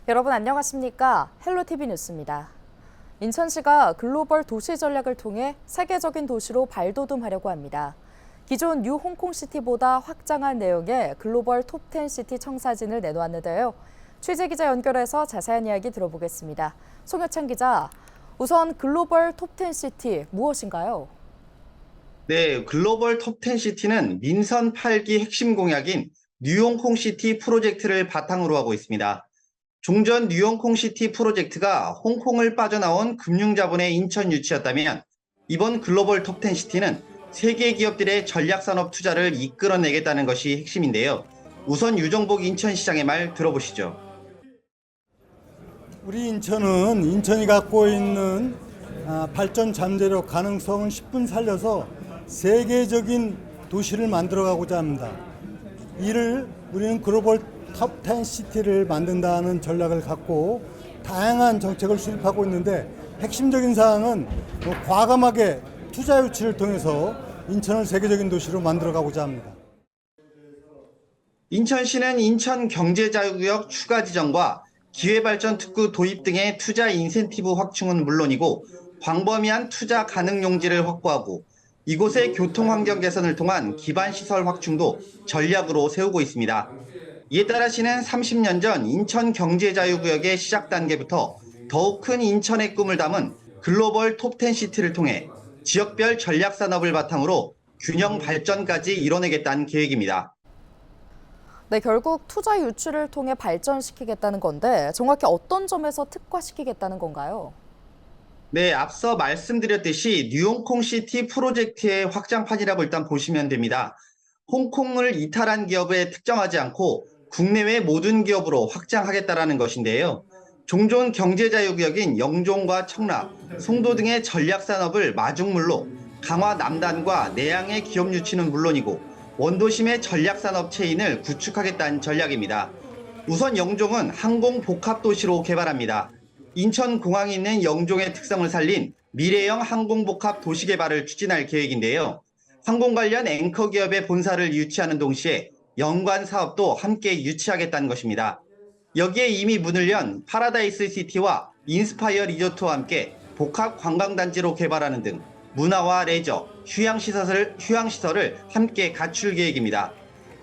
여러분 안녕하십니까? 헬로티비 뉴스입니다. 인천시가 글로벌 도시 전략을 통해 세계적인 도시로 발돋움하려고 합니다. 기존 뉴 홍콩시티보다 확장한 내용의 글로벌 톱10 시티 청사진을 내놓았는데요. 취재기자 연결해서 자세한 이야기 들어보겠습니다. 송효찬 기자, 우선 글로벌 톱10 시티 무엇인가요? 네, 글로벌 톱10 시티는 민선 8기 핵심 공약인 뉴홍콩시티 프로젝트를 바탕으로 하고 있습니다. 종전 뉴홍콩시티 프로젝트가 홍콩을 빠져나온 금융자본의 인천 유치였다면 이번 글로벌 톱10 시티는 세계 기업들의 전략산업 투자를 이끌어내겠다는 것이 핵심인데요. 우선 유정복 인천시장의 말 들어보시죠. 우리 인천은 인천이 갖고 있는 발전 잠재력 가능성은 10분 살려서 세계적인 도시를 만들어가고자 합니다. 이를 우리는 글로벌 톱10 시티를 만든다는 전략을 갖고 다양한 정책을 수립하고 있는데 핵심적인 사항은 과감하게 투자 유치를 통해서 인천을 세계적인 도시로 만들어가고자 합니다. 인천시는 인천 경제자유구역 추가 지정과 기회발전 특구 도입 등의 투자 인센티브 확충은 물론이고 광범위한 투자 가능 용지를 확보하고 이곳의 교통환경 개선을 통한 기반시설 확충도 전략으로 세우고 있습니다. 이에 따라 시는 30년 전 인천 경제자유구역의 시작 단계부터 더욱 큰 인천의 꿈을 담은 글로벌 톱10 시티를 통해 지역별 전략산업을 바탕으로 균형 발전까지 이뤄내겠다는 계획입니다. 네, 결국 투자 유치를 통해 발전시키겠다는 건데 정확히 어떤 점에서 특화시키겠다는 건가요? 네, 앞서 말씀드렸듯이 뉴홍콩시티 프로젝트의 확장판이라고 일단 보시면 됩니다. 홍콩을 이탈한 기업에 특정하지 않고 국내외 모든 기업으로 확장하겠다라는 것인데요. 종전 경제자유구역인 영종과 청라, 송도 등의 전략산업을 마중물로 강화 남단과 내양의 기업 유치는 물론이고 원도심의 전략산업 체인을 구축하겠다는 전략입니다. 우선 영종은 항공복합도시로 개발합니다. 인천공항이 있는 영종의 특성을 살린 미래형 항공복합 도시 개발을 추진할 계획인데요. 항공 관련 앵커 기업의 본사를 유치하는 동시에 연관 사업도 함께 유치하겠다는 것입니다. 여기에 이미 문을 연 파라다이스 시티와 인스파이어 리조트와 함께 복합 관광단지로 개발하는 등 문화와 레저, 휴양시설을 함께 갖출 계획입니다.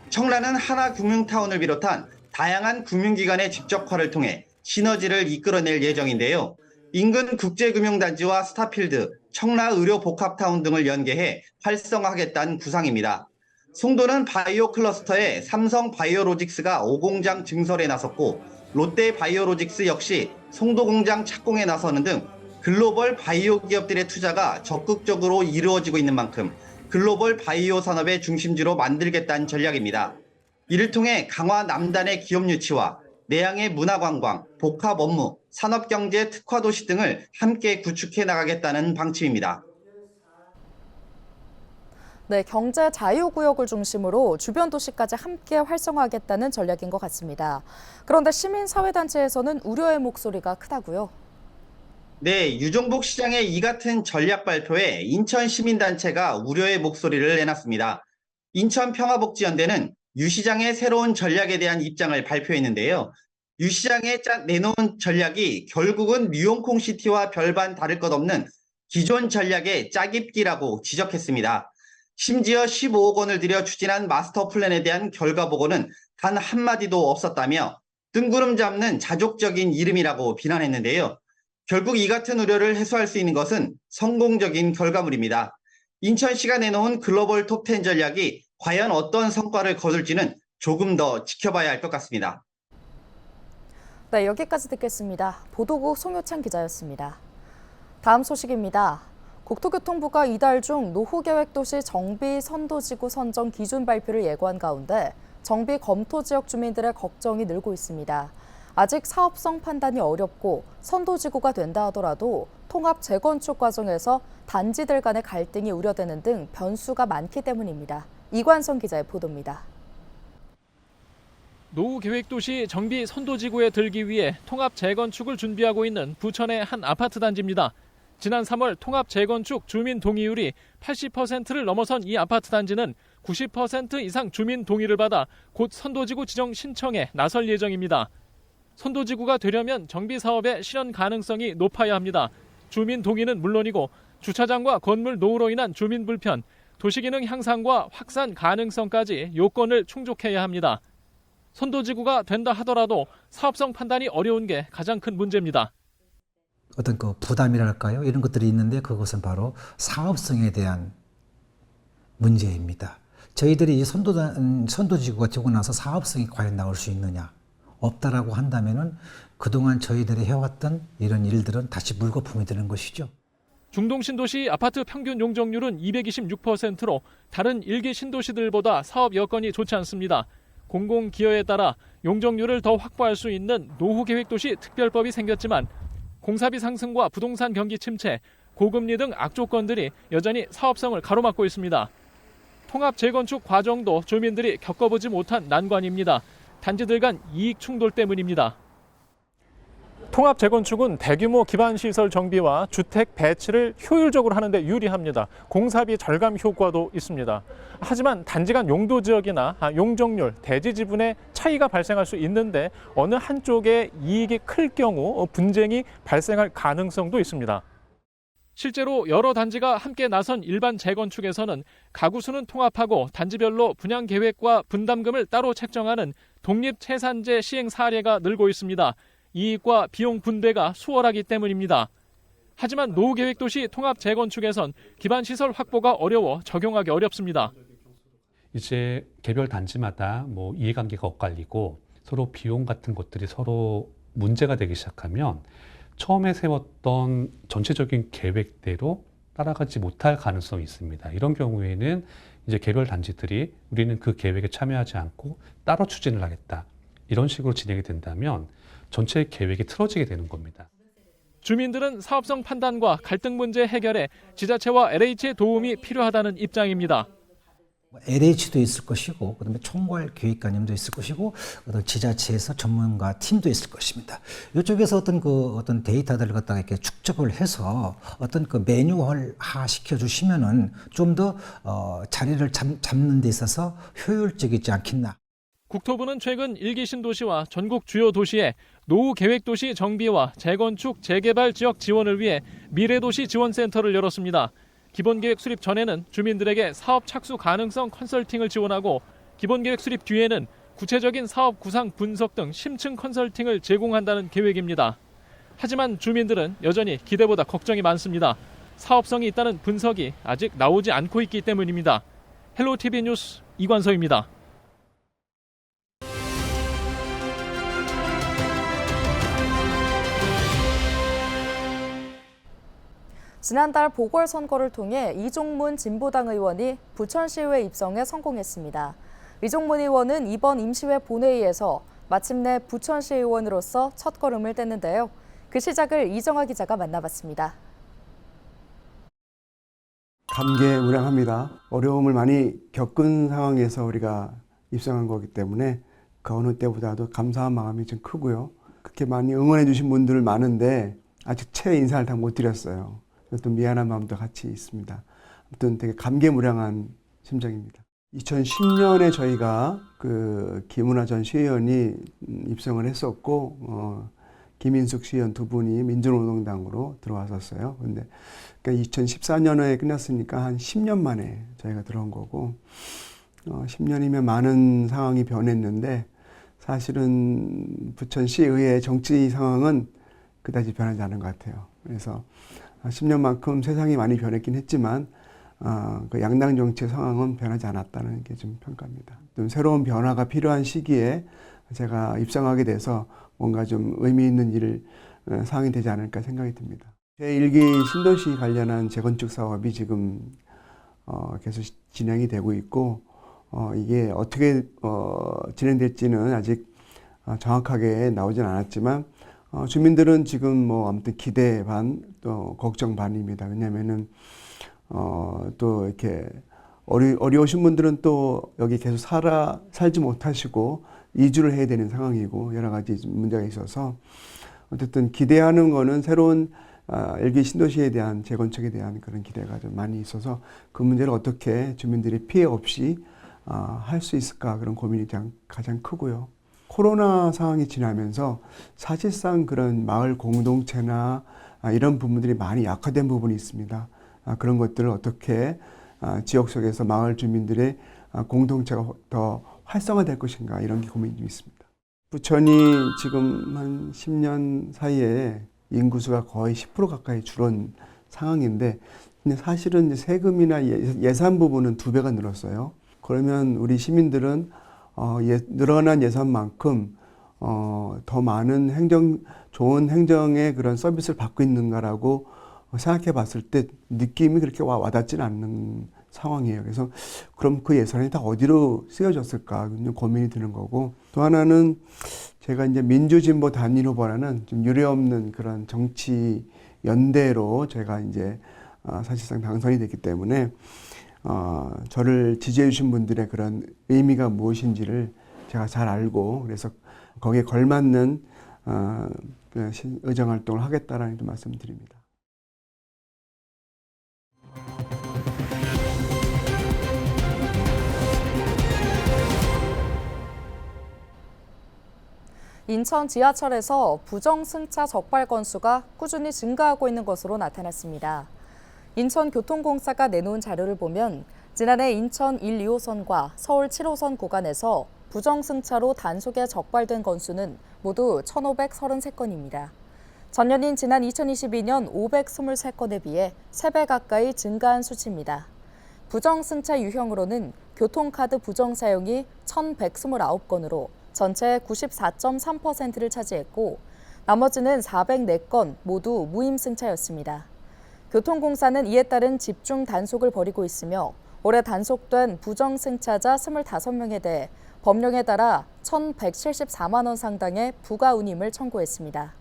청라는 하나금융타운을 비롯한 다양한 금융기관의 집적화를 통해 시너지를 이끌어낼 예정인데요. 인근 국제금융단지와 스타필드, 청라의료복합타운 등을 연계해 활성화하겠다는 구상입니다. 송도는 바이오 클러스터에 삼성 바이오로직스가 5공장 증설에 나섰고 롯데 바이오로직스 역시 송도 공장 착공에 나서는 등 글로벌 바이오 기업들의 투자가 적극적으로 이루어지고 있는 만큼 글로벌 바이오 산업의 중심지로 만들겠다는 전략입니다. 이를 통해 강화 남단의 기업 유치와 내양의 문화관광, 복합 업무, 산업경제 특화도시 등을 함께 구축해 나가겠다는 방침입니다. 네, 경제 자유구역을 중심으로 주변 도시까지 함께 활성화하겠다는 전략인 것 같습니다. 그런데 시민사회단체에서는 우려의 목소리가 크다고요? 네, 유정복 시장의 이 같은 전략 발표에 인천 시민단체가 우려의 목소리를 내놨습니다. 인천평화복지연대는 유 시장의 새로운 전략에 대한 입장을 발표했는데요. 유 시장의 내놓은 전략이 결국은 뉴홍콩시티와 별반 다를 것 없는 기존 전략의 짜깁기라고 지적했습니다. 심지어 15억 원을 들여 추진한 마스터 플랜에 대한 결과 보고는 단 한마디도 없었다며 뜬구름 잡는 자족적인 이름이라고 비난했는데요. 결국 이 같은 우려를 해소할 수 있는 것은 성공적인 결과물입니다. 인천시가 내놓은 글로벌 톱10 전략이 과연 어떤 성과를 거둘지는 조금 더 지켜봐야 할 것 같습니다. 네, 여기까지 듣겠습니다. 보도국 송효찬 기자였습니다. 다음 소식입니다. 국토교통부가 이달 중 노후계획도시 정비 선도지구 선정 기준 발표를 예고한 가운데 정비 검토 지역 주민들의 걱정이 늘고 있습니다. 아직 사업성 판단이 어렵고 선도지구가 된다 하더라도 통합 재건축 과정에서 단지들 간의 갈등이 우려되는 등 변수가 많기 때문입니다. 이관성 기자의 보도입니다. 노후계획도시 정비 선도지구에 들기 위해 통합 재건축을 준비하고 있는 부천의 한 아파트 단지입니다. 지난 3월 통합 재건축 주민 동의율이 80%를 넘어선 이 아파트 단지는 90% 이상 주민 동의를 받아 곧 선도지구 지정 신청에 나설 예정입니다. 선도지구가 되려면 정비 사업의 실현 가능성이 높아야 합니다. 주민 동의는 물론이고 주차장과 건물 노후로 인한 주민 불편, 도시기능 향상과 확산 가능성까지 요건을 충족해야 합니다. 선도지구가 된다 하더라도 사업성 판단이 어려운 게 가장 큰 문제입니다. 어떤 그 부담이랄까요? 이런 것들이 있는데 그것은 바로 사업성에 대한 문제입니다. 저희들이 이 선도지구가 되고 나서 사업성이 과연 나올 수 있느냐? 없다라고 한다면은 그동안 저희들이 해왔던 이런 일들은 다시 물거품이 되는 것이죠. 중동 신도시 아파트 평균 용적률은 226%로 다른 일개 신도시들보다 사업 여건이 좋지 않습니다. 공공기여에 따라 용적률을 더 확보할 수 있는 노후계획도시 특별법이 생겼지만 공사비 상승과 부동산 경기 침체, 고금리 등 악조건들이 여전히 사업성을 가로막고 있습니다. 통합 재건축 과정도 주민들이 겪어보지 못한 난관입니다. 단지들 간 이익 충돌 때문입니다. 통합 재건축은 대규모 기반시설 정비와 주택 배치를 효율적으로 하는 데 유리합니다. 공사비 절감 효과도 있습니다. 하지만 단지 간 용도 지역이나 용적률, 대지 지분의 차이가 발생할 수 있는데 어느 한쪽의 이익이 클 경우 분쟁이 발생할 가능성도 있습니다. 실제로 여러 단지가 함께 나선 일반 재건축에서는 가구 수는 통합하고 단지별로 분양 계획과 분담금을 따로 책정하는 독립채산제 시행 사례가 늘고 있습니다. 이익과 비용 분배가 수월하기 때문입니다. 하지만 노후계획도시 통합 재건축에선 기반시설 확보가 어려워 적용하기 어렵습니다. 이제 개별 단지마다 이해관계가 엇갈리고 서로 비용 같은 것들이 서로 문제가 되기 시작하면 처음에 세웠던 전체적인 계획대로 따라가지 못할 가능성이 있습니다. 이런 경우에는 이제 개별 단지들이 우리는 그 계획에 참여하지 않고 따로 추진을 하겠다. 이런 식으로 진행이 된다면 전체 계획이 틀어지게 되는 겁니다. 주민들은 사업성 판단과 갈등 문제 해결에 지자체와 LH의 도움이 필요하다는 입장입니다. LH도 있을 것이고, 그다음에 총괄 계획관님도 있을 것이고, 어떤 지자체에서 전문가 팀도 있을 것입니다. 이쪽에서 어떤 데이터들을 갖다가 이렇게 축적을 해서 어떤 그 매뉴얼화 시켜주시면은 좀 더 자리를 잡는 데 있어서 효율적이지 않겠나. 국토부는 최근 일기 신도시와 전국 주요 도시에 노후계획도시 정비와 재건축, 재개발 지역 지원을 위해 미래도시 지원센터를 열었습니다. 기본계획 수립 전에는 주민들에게 사업 착수 가능성 컨설팅을 지원하고 기본계획 수립 뒤에는 구체적인 사업 구상 분석 등 심층 컨설팅을 제공한다는 계획입니다. 하지만 주민들은 여전히 기대보다 걱정이 많습니다. 사업성이 있다는 분석이 아직 나오지 않고 있기 때문입니다. 헬로티비 뉴스 이관서입니다. 지난달 보궐선거를 통해 이종문 진보당 의원이 부천시의회 입성에 성공했습니다. 이종문 의원은 이번 임시회 본회의에서 마침내 부천시 의원으로서 첫걸음을 뗐는데요. 그 시작을 이정아 기자가 만나봤습니다. 감개무량합니다. 어려움을 많이 겪은 상황에서 우리가 입성한 거기 때문에 그 어느 때보다도 감사한 마음이 좀 크고요. 그렇게 많이 응원해 주신 분들 많은데 아직 채 인사를 다 못 드렸어요. 또 미안한 마음도 같이 있습니다. 아무튼 되게 감개무량한 심정입니다. 2010년에 저희가 그 김은하 전 시의원이 입성을 했었고, 김인숙 시의원 두 분이 민주노동당으로 들어왔었어요. 근데 그러니까 2014년에 끝났으니까 한 10년 만에 저희가 들어온 거고, 10년이면 많은 상황이 변했는데 사실은 부천시의회 정치 상황은 그다지 변하지 않은 것 같아요. 그래서 10년만큼 세상이 많이 변했긴 했지만 그 양당 정치의 상황은 변하지 않았다는 게 좀 평가입니다. 좀 새로운 변화가 필요한 시기에 제가 입성하게 돼서 뭔가 좀 의미 있는 일을 상황이 되지 않을까 생각이 듭니다. 제1기 신도시 관련한 재건축 사업이 지금 계속 진행이 되고 있고 이게 어떻게 진행될지는 아직 정확하게 나오진 않았지만 주민들은 지금 아무튼 기대 반, 또 걱정 반입니다. 왜냐면은, 또 이렇게 어려우신 분들은 또 여기 계속 살지 못하시고 이주를 해야 되는 상황이고 여러 가지 문제가 있어서 어쨌든 기대하는 거는 새로운 일기 신도시에 대한 재건축에 대한 그런 기대가 좀 많이 있어서 그 문제를 어떻게 주민들이 피해 없이 할 수 있을까 그런 고민이 가장 크고요. 코로나 상황이 지나면서 사실상 그런 마을 공동체나 이런 부분들이 많이 약화된 부분이 있습니다. 그런 것들을 어떻게 지역 속에서 마을 주민들의 공동체가 더 활성화될 것인가 이런 게 고민이 좀 있습니다. 부천이 지금 한 10년 사이에 인구수가 거의 10% 가까이 줄은 상황인데 근데 사실은 이제 세금이나 예산 부분은 2배가 늘었어요. 그러면 우리 시민들은 늘어난 예산만큼 더 많은 좋은 행정의 그런 서비스를 받고 있는가라고 생각해 봤을 때 느낌이 그렇게 와닿지는 않는 상황이에요. 그래서 그럼 그 예산이 다 어디로 쓰여졌을까 고민이 드는 거고, 또 하나는 제가 이제 민주진보 단일 후보라는 좀 유례없는 그런 정치 연대로 제가 이제 사실상 당선이 됐기 때문에 저를 지지해 주신 분들의 그런 의미가 무엇인지를 제가 잘 알고, 그래서 거기에 걸맞는 의정 활동을 하겠다라는 말씀드립니다. 인천 지하철에서 부정승차 적발 건수가 꾸준히 증가하고 있는 것으로 나타났습니다. 인천교통공사가 내놓은 자료를 보면 지난해 인천 1, 2호선과 서울 7호선 구간에서 부정승차로 단속에 적발된 건수는 모두 1,533건입니다. 전년인 지난 2022년 523건에 비해 3배 가까이 증가한 수치입니다. 부정승차 유형으로는 교통카드 부정 사용이 1,129건으로 전체 94.3%를 차지했고, 나머지는 404건 모두 무임승차였습니다. 교통공사는 이에 따른 집중 단속을 벌이고 있으며 올해 단속된 부정승차자 25명에 대해 법령에 따라 1,174만 원 상당의 부가 운임을 청구했습니다.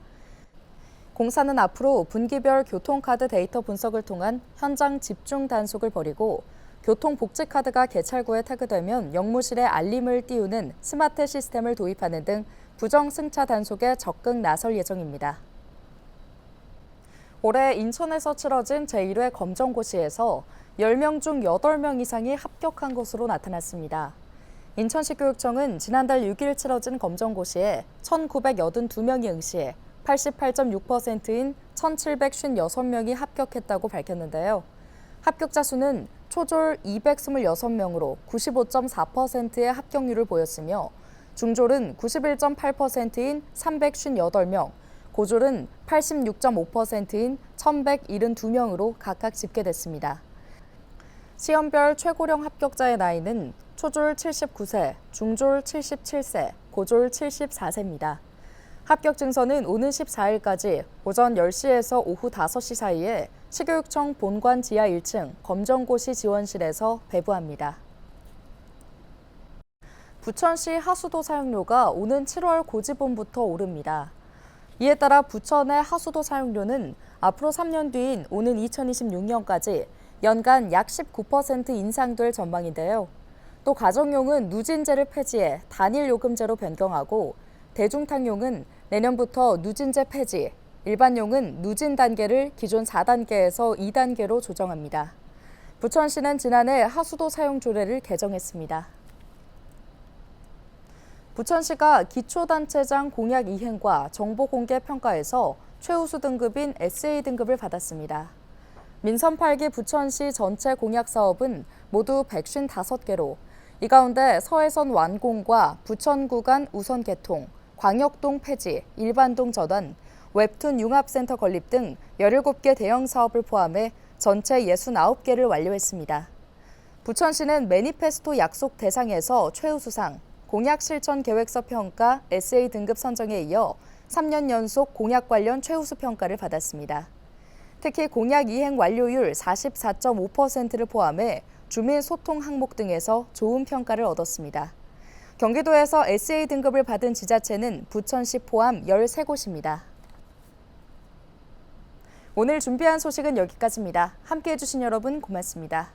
공사는 앞으로 분기별 교통카드 데이터 분석을 통한 현장 집중 단속을 벌이고, 교통복지카드가 개찰구에 태그되면 역무실에 알림을 띄우는 스마트 시스템을 도입하는 등 부정승차 단속에 적극 나설 예정입니다. 올해 인천에서 치러진 제1회 검정고시에서 10명 중 8명 이상이 합격한 것으로 나타났습니다. 인천시 교육청은 지난달 6일 치러진 검정고시에 1,982명이 응시해 88.6%인 1,756명이 합격했다고 밝혔는데요. 합격자 수는 초졸 226명으로 95.4%의 합격률을 보였으며 중졸은 91.8%인 358명, 고졸은 86.5%인 1,172명으로 각각 집계됐습니다. 시험별 최고령 합격자의 나이는 초졸 79세, 중졸 77세, 고졸 74세입니다. 합격 증서는 오는 14일까지 오전 10시에서 오후 5시 사이에 시교육청 본관 지하 1층 검정고시 지원실에서 배부합니다. 부천시 하수도 사용료가 오는 7월 고지본부터 오릅니다. 이에 따라 부천의 하수도 사용료는 앞으로 3년 뒤인 오는 2026년까지 연간 약 19% 인상될 전망인데요. 또 가정용은 누진제를 폐지해 단일 요금제로 변경하고, 대중탕용은 내년부터 누진제 폐지, 일반용은 누진 단계를 기존 4단계에서 2단계로 조정합니다. 부천시는 지난해 하수도 사용 조례를 개정했습니다. 부천시가 기초단체장 공약 이행과 정보 공개 평가에서 최우수 등급인 SA 등급을 받았습니다. 민선 8기 부천시 전체 공약 사업은 모두 155개로, 이 가운데 서해선 완공과 부천 구간 우선 개통, 광역동 폐지, 일반동 전환, 웹툰 융합센터 건립 등 17개 대형 사업을 포함해 전체 69개를 완료했습니다. 부천시는 매니페스토 약속 대상에서 최우수상, 공약 실천 계획서 평가 SA 등급 선정에 이어 3년 연속 공약 관련 최우수 평가를 받았습니다. 특히 공약 이행 완료율 44.5%를 포함해 주민 소통 항목 등에서 좋은 평가를 얻었습니다. 경기도에서 SA 등급을 받은 지자체는 부천시 포함 13곳입니다. 오늘 준비한 소식은 여기까지입니다. 함께해 주신 여러분 고맙습니다.